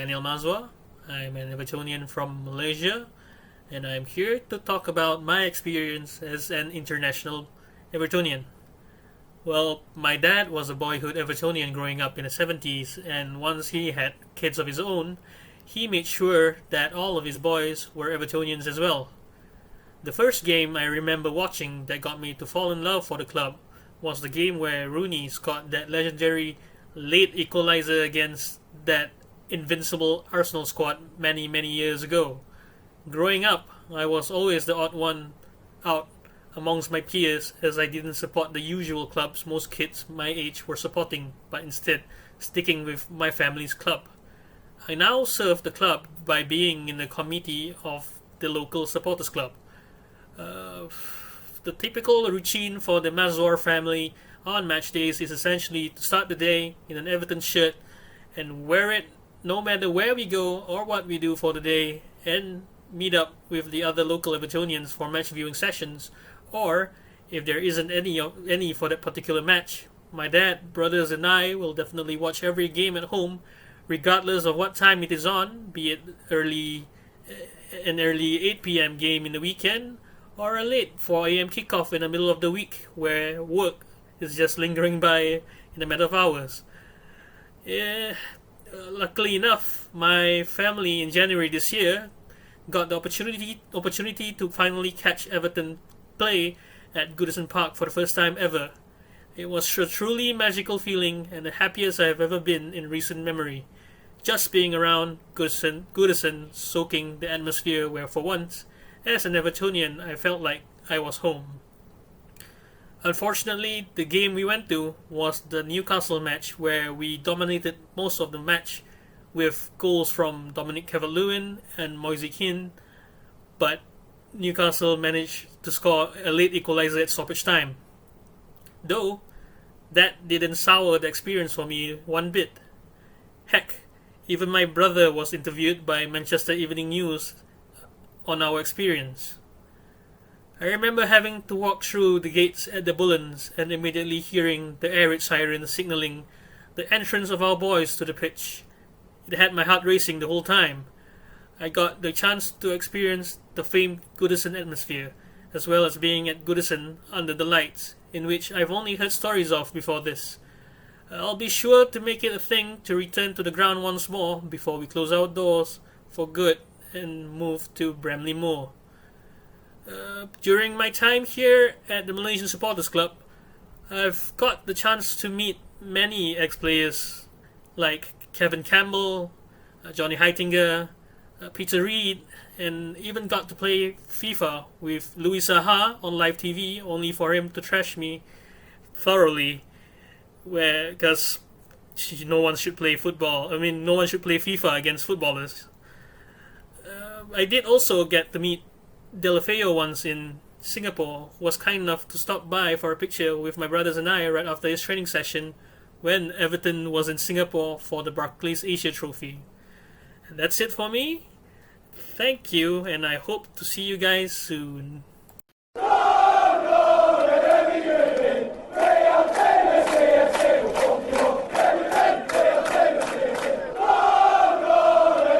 Daniel Mazuar. I'm an Evertonian from Malaysia, and I'm here to talk about my experience as an international Evertonian. Well, my dad was a boyhood Evertonian growing up in the 70s, and once he had kids of his own, he made sure that all of his boys were Evertonians as well. The first game I remember watching that got me to fall in love for the club was the game where Rooney scored that legendary late equalizer against that invincible Arsenal squad many, many years ago. Growing up, I was always the odd one out amongst my peers as I didn't support the usual clubs most kids my age were supporting, but instead sticking with my family's club. I now serve the club by being in the committee of the local supporters club. Uh, the typical routine for the Mazuar family on match days is essentially to start the day in an Everton shirt and wear it no matter where we go or what we do for the day, and meet up with the other local Evertonians for match viewing sessions, or if there isn't any for that particular match, my dad, brothers, and I will definitely watch every game at home, regardless of what time it is on, be it an early 8 p.m. game in the weekend or a late 4 a.m. kickoff in the middle of the week where work is just lingering by in a matter of hours. Yeah, luckily enough, my family in January this year got the opportunity to finally catch Everton play at Goodison Park for the first time ever. It was a truly magical feeling and the happiest I have ever been in recent memory. Just being around Goodison, soaking the atmosphere where for once, as an Evertonian, I felt like I was home. Unfortunately, the game we went to was the Newcastle match where we dominated most of the match with goals from Dominic Calvert-Lewin and Moise Kean, but Newcastle managed to score a late equalizer at stoppage time. Though, that didn't sour the experience for me one bit. Heck, even my brother was interviewed by Manchester Evening News on our experience. I remember having to walk through the gates at the Bullens and immediately hearing the air raid siren signaling the entrance of our boys to the pitch. It had my heart racing the whole time. I got the chance to experience the famed Goodison atmosphere, as well as being at Goodison under the lights, in which I've only heard stories of before this. I'll be sure to make it a thing to return to the ground once more before we close our doors for good and move to Bramley Moor. During my time here at the Malaysian Supporters Club, I've got the chance to meet many ex-players like Kevin Campbell, Johnny Heitinger, Peter Reid, and even got to play FIFA with Louis Saha on live TV, only for him to trash me thoroughly, because no one should play football. I mean, no one should play FIFA against footballers. I did also get to meet Delafeo once in Singapore, who was kind enough to stop by for a picture with my brothers and I right after his training session when Everton was in Singapore for the Barclays Asia Trophy. And that's it for me. Thank you, and I hope to see you guys soon.